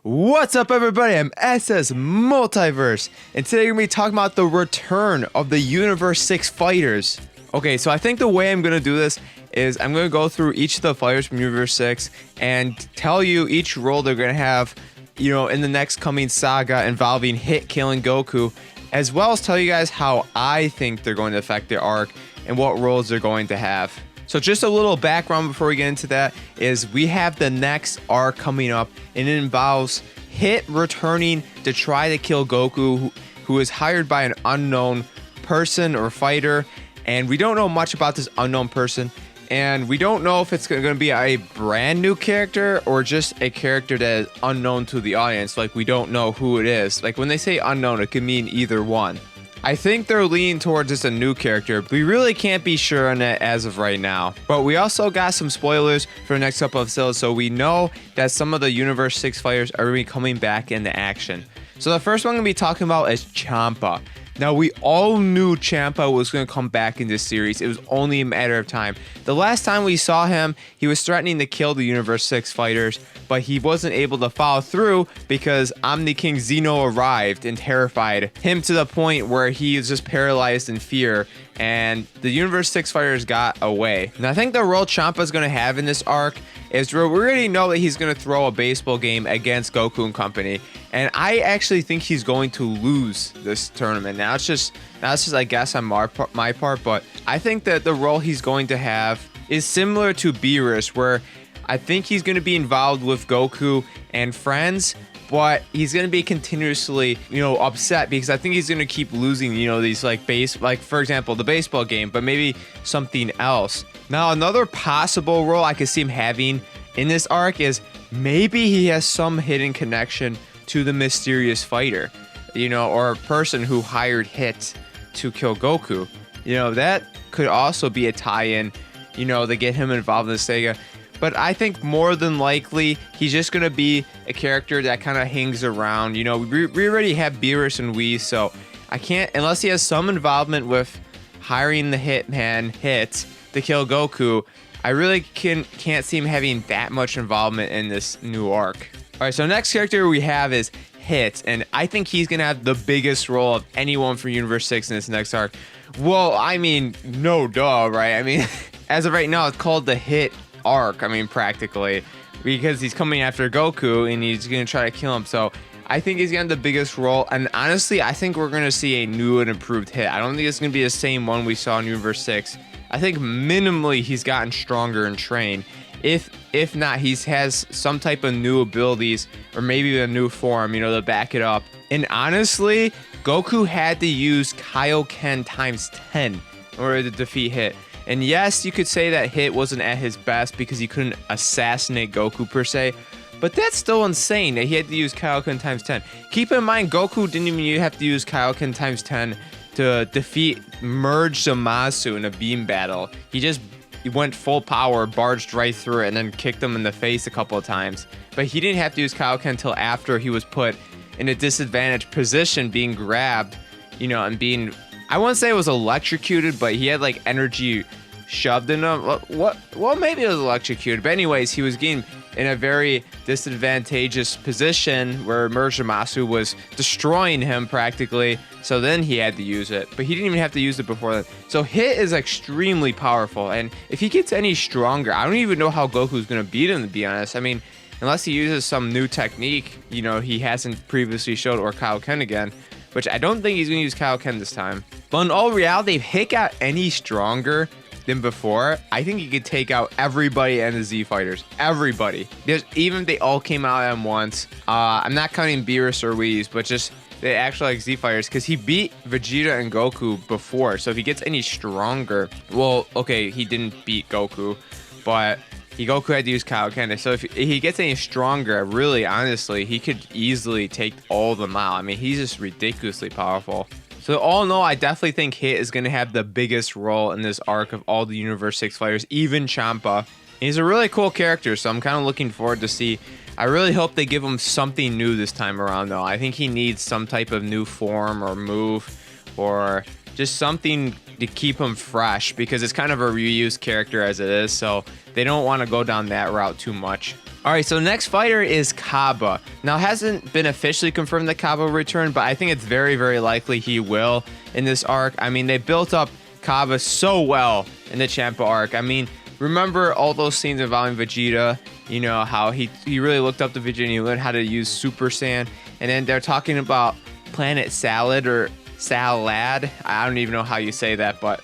What's up, everybody? I'm SS Multiverse, and today we're going to be talking about the return of the Universe 6 fighters. Okay, so I think the way I'm going to do this is I'm going to go through each of the fighters from Universe 6 and tell you each role they're going to have, in the next coming saga involving Hit killing Goku, as well as tell you guys how I think they're going to affect the arc and what roles they're going to have. So just a little background before we get into that is we have the next arc coming up, and it involves Hit returning to try to kill Goku, who is hired by an unknown person or fighter, and we don't know much about this unknown person, and we don't know if it's going to be a brand new character or just a character that is unknown to the audience. Like, we don't know who it is. Like, when they say unknown, it could mean either one. I think they're leaning towards just a new character. We really can't be sure on it as of right now. But we also got some spoilers for the next couple of episodes, so we know that some of the Universe 6 fighters are going to be coming back into action. So the first one I'm going to be talking about is Champa. Now, we all knew Champa was going to come back in this series. It was only a matter of time. The last time we saw him, he was threatening to kill the Universe 6 fighters, but he wasn't able to follow through because Omni King Zeno arrived and terrified him to the point where he was just paralyzed in fear, and the Universe 6 fighters got away. And I think the role Champa is going to have in this arc is we already know that he's going to throw a baseball game against Goku and company, and I actually think he's going to lose this tournament. Now it's just I guess on my part, but I think that the role he's going to have is similar to Beerus, where I think he's going to be involved with Goku and friends, but he's going to be continuously, upset because I think he's going to keep losing, these for example, the baseball game, but maybe something else. Now, another possible role I could see him having in this arc is maybe he has some hidden connection to the mysterious fighter, or a person who hired Hit to kill Goku. That could also be a tie-in, to get him involved in the saga. But I think more than likely, he's just going to be a character that kind of hangs around. We already have Beerus and Whis, so I can't, unless he has some involvement with hiring the Hitman Hit to kill Goku, I really can't see him having that much involvement in this new arc. All right, so next character we have is Hit, and I think he's going to have the biggest role of anyone from Universe 6 in this next arc. Well, I mean, no duh, right? I mean, as of right now, it's called the Hit arc, practically, because he's coming after Goku and he's going to try to kill him. So I think he's got the biggest role, and honestly, I think we're going to see a new and improved Hit. I don't think it's going to be the same one we saw in Universe 6. I think minimally he's gotten stronger and trained. If not, he has some type of new abilities or maybe a new form, to back it up. And honestly, Goku had to use Kaioken times 10 in order to defeat Hit. And yes, you could say that Hit wasn't at his best because he couldn't assassinate Goku per se, but that's still insane that he had to use Kaioken times 10. Keep in mind, Goku didn't even have to use Kaioken times 10 to defeat Merge Zamasu in a beam battle. He went full power, barged right through it, and then kicked him in the face a couple of times. But he didn't have to use Kaioken until after he was put in a disadvantaged position, being grabbed, and being, I wouldn't say it was electrocuted, but he had energy shoved in him. Well, maybe it was electrocuted. But anyways, he was getting in a very disadvantageous position where Merge Zamasu was destroying him practically. So then he had to use it, but he didn't even have to use it before that. So Hit is extremely powerful, and if he gets any stronger, I don't even know how Goku's going to beat him, to be honest. Unless he uses some new technique, he hasn't previously showed, or Kaioken again, which I don't think he's going to use Kaioken this time. But in all reality, if Hit got any stronger than before, I think he could take out everybody and the Z fighters. Everybody. Because even if they all came out at him once, I'm not counting Beerus or Whis, but just the actual Z fighters, because he beat Vegeta and Goku before. So if he gets any stronger, well, okay, he didn't beat Goku, but Goku had to use Kaioken. So if he gets any stronger, really, honestly, he could easily take all of them out. He's just ridiculously powerful. So all in all, I definitely think Hit is going to have the biggest role in this arc of all the Universe 6 fighters, even Champa. He's a really cool character, so I'm kind of looking forward to see. I really hope they give him something new this time around, though. I think he needs some type of new form or move, or just something to keep him fresh, because it's kind of a reused character as it is, so they don't want to go down that route too much. All right, so next fighter is Cabba. Now, it hasn't been officially confirmed that Cabba will return, but I think it's very, very likely he will in this arc. I mean, they built up Cabba so well in the Champa arc. I mean, remember all those scenes involving Vegeta, you know, how he really looked up to Vegeta and he learned how to use Super Saiyan. And then they're talking about Planet Salad or Salad. I don't even know how you say that, but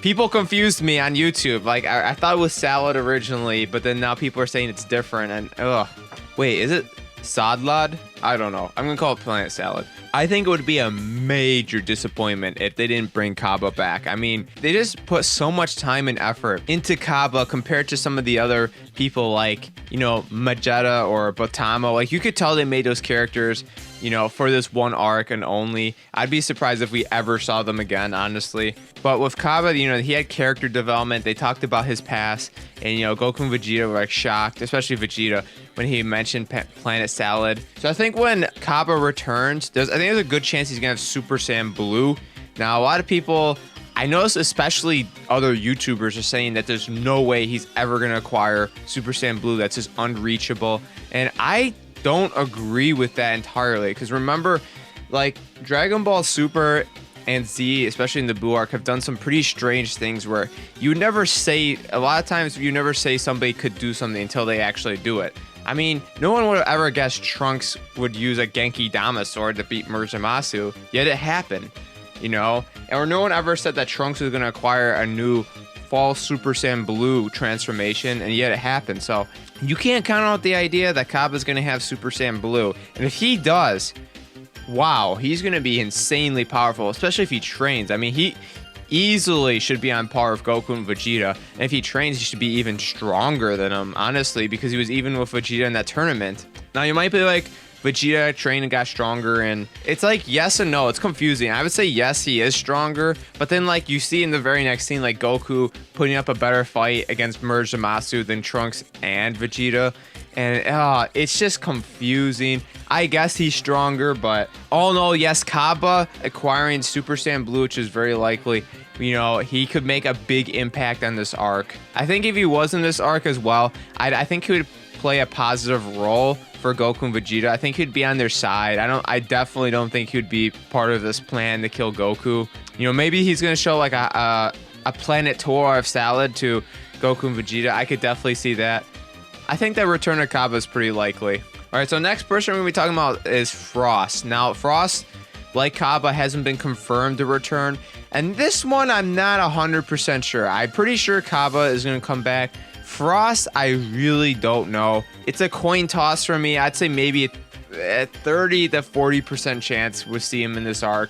people confused me on YouTube. Like, I thought it was salad originally, but then now people are saying it's different. And, wait, is it Sadlad? I don't know. I'm going to call it Planet Salad. I think it would be a major disappointment if they didn't bring Cabba back. I mean, they just put so much time and effort into Cabba compared to some of the other people like, you know, Magetta or Botamo. Like, you could tell they made those characters, you know, for this one arc and only. I'd be surprised if we ever saw them again, honestly. But with Cabba, you know, he had character development. They talked about his past, and, you know, Goku and Vegeta were like shocked, especially Vegeta, when he mentioned Planet Salad. So I think when Cabba returns, I think there's a good chance he's gonna have Super Saiyan Blue. Now, a lot of people, I noticed especially other YouTubers are saying that there's no way he's ever gonna acquire Super Saiyan Blue. That's just unreachable. And I don't agree with that entirely, because remember, like, Dragon Ball Super and Z, especially in the Blue arc, have done some pretty strange things where you never say, a lot of times you never say somebody could do something until they actually do it. I mean, no one would have ever guessed Trunks would use a Genki Dama sword to beat Murasamasu, yet it happened, you know? Or no one ever said that Trunks was going to acquire a new false Super Saiyan Blue transformation, and yet it happened. So you can't count out the idea that Cabba's going to have Super Saiyan Blue. And if he does, wow, he's going to be insanely powerful, especially if he trains. I mean, he easily should be on par with Goku and Vegeta. And if he trains, he should be even stronger than him, honestly, because he was even with Vegeta in that tournament. Now, you might be like, Vegeta trained and got stronger, and it's like yes and no. It's confusing. I would say yes, he is stronger, but then like you see in the very next scene, like Goku putting up a better fight against Murasamasu than Trunks and Vegeta, and it's just confusing. I guess he's stronger, but all in all, yes, Cabba acquiring Super Saiyan Blue, which is very likely. You know, he could make a big impact on this arc. I think if he was in this arc as well, I think he would play a positive role for Goku and Vegeta. I think he'd be on their side. I definitely don't think he'd be part of this plan to kill Goku. You know, maybe he's gonna show like a planet tour of salad to Goku and Vegeta. I could definitely see that. I think that return of Cabba is pretty likely. All right, so next person we're gonna be talking about is Frost. Now, Frost, like Cabba, hasn't been confirmed to return, and this one I'm not 100% sure. I'm pretty sure Cabba is gonna come back. Frost, I really don't know. It's a coin toss for me. I'd say maybe a 30 to 40% chance we'll see him in this arc.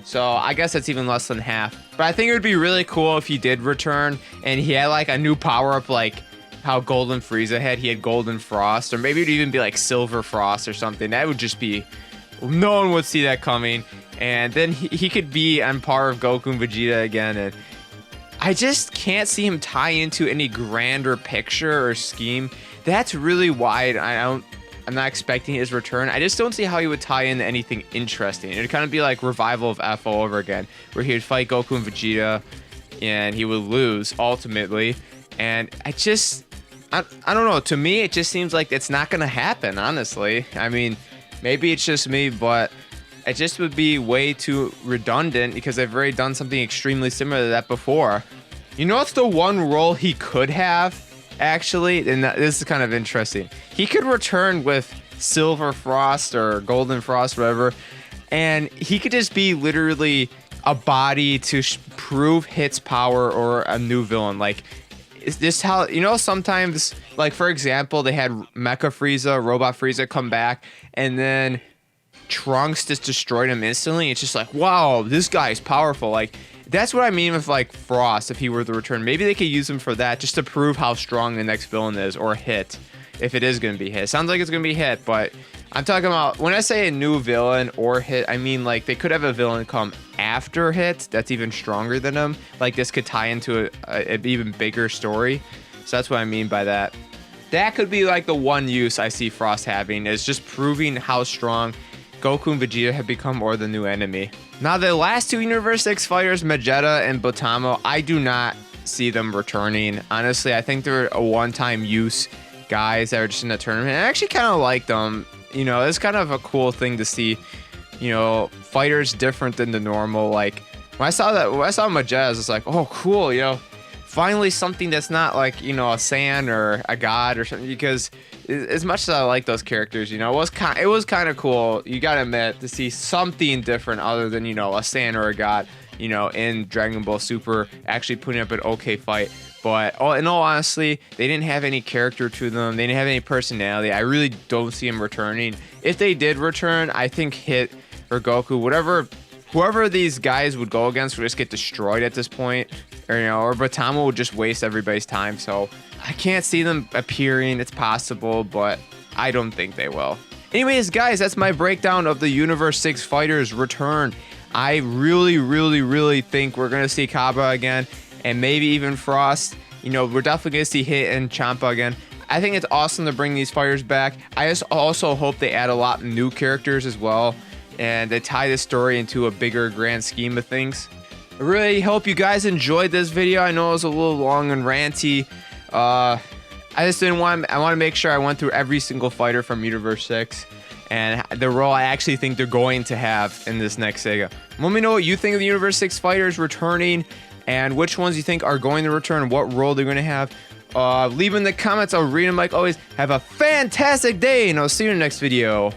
So I guess that's even less than half. But I think it would be really cool if he did return and he had like a new power-up, like how Golden Frieza had. He had Golden Frost, or maybe it'd even be like Silver Frost or something. That would just be, no one would see that coming. And then he could be on par with Goku and Vegeta again, and I just can't see him tie into any grander picture or scheme. That's really why I'm not expecting his return. I just don't see how he would tie into anything interesting. It'd kind of be like Revival of F all over again, where he would fight Goku and Vegeta, and he would lose ultimately. And I don't know. To me, it just seems like it's not going to happen, honestly. I mean, maybe it's just me, but it just would be way too redundant because I've already done something extremely similar to that before. You know what's the one role he could have, actually? And this is kind of interesting. He could return with Silver Frost or Golden Frost, whatever, and he could just be literally a body to prove Hit's power or a new villain. Like, is this how, you know, sometimes, like, for example, they had Mecha Frieza, Robot Frieza come back, and then Trunks just destroyed him instantly. It's just like, wow, this guy's powerful. Like, that's what I mean with like Frost. If he were to return, maybe they could use him for that, just to prove how strong the next villain is, or Hit, if it is going to be Hit. Sounds like it's going to be Hit, but I'm talking about, when I say a new villain or Hit, I mean like they could have a villain come after Hit that's even stronger than him. Like, this could tie into an even bigger story. So that's what I mean by that. That could be like the one use I see Frost having, is just proving how strong Goku and Vegeta have become, or the new enemy. Now, the last two Universe 6 fighters, Magetta and Botamo, I do not see them returning. Honestly, I think they're a one-time use guys that are just in the tournament. I actually kind of like them. You know, it's kind of a cool thing to see, you know, fighters different than the normal. Like when I saw Magetta, I was like, oh, cool, you know, finally something that's not like, you know, a Saiyan or a god or something. Because as much as I like those characters, you know, it was kind of cool. You gotta admit, to see something different other than, you know, a Saiyan or a god, you know, in Dragon Ball Super actually putting up an okay fight. But in all honesty, they didn't have any character to them. They didn't have any personality. I really don't see them returning. If they did return, I think Hit or Goku, whoever these guys would go against would just get destroyed at this point. Or, you know, or Botamo would just waste everybody's time. So I can't see them appearing. It's possible, but I don't think they will. Anyways, guys, that's my breakdown of the Universe 6 fighters return. I really think we're going to see Cabba again. And maybe even Frost. You know, we're definitely going to see Hit and Champa again. I think it's awesome to bring these fighters back. I just also hope they add a lot of new characters as well. And they tie this story into a bigger grand scheme of things. I really hope you guys enjoyed this video. I know it was a little long and ranty. I want to make sure I went through every single fighter from Universe 6. And the role I actually think they're going to have in this next saga. Let me know what you think of the Universe 6 fighters returning. And which ones you think are going to return, what role they're going to have. Leave in the comments. I'll read them like always. Have a fantastic day, and I'll see you in the next video.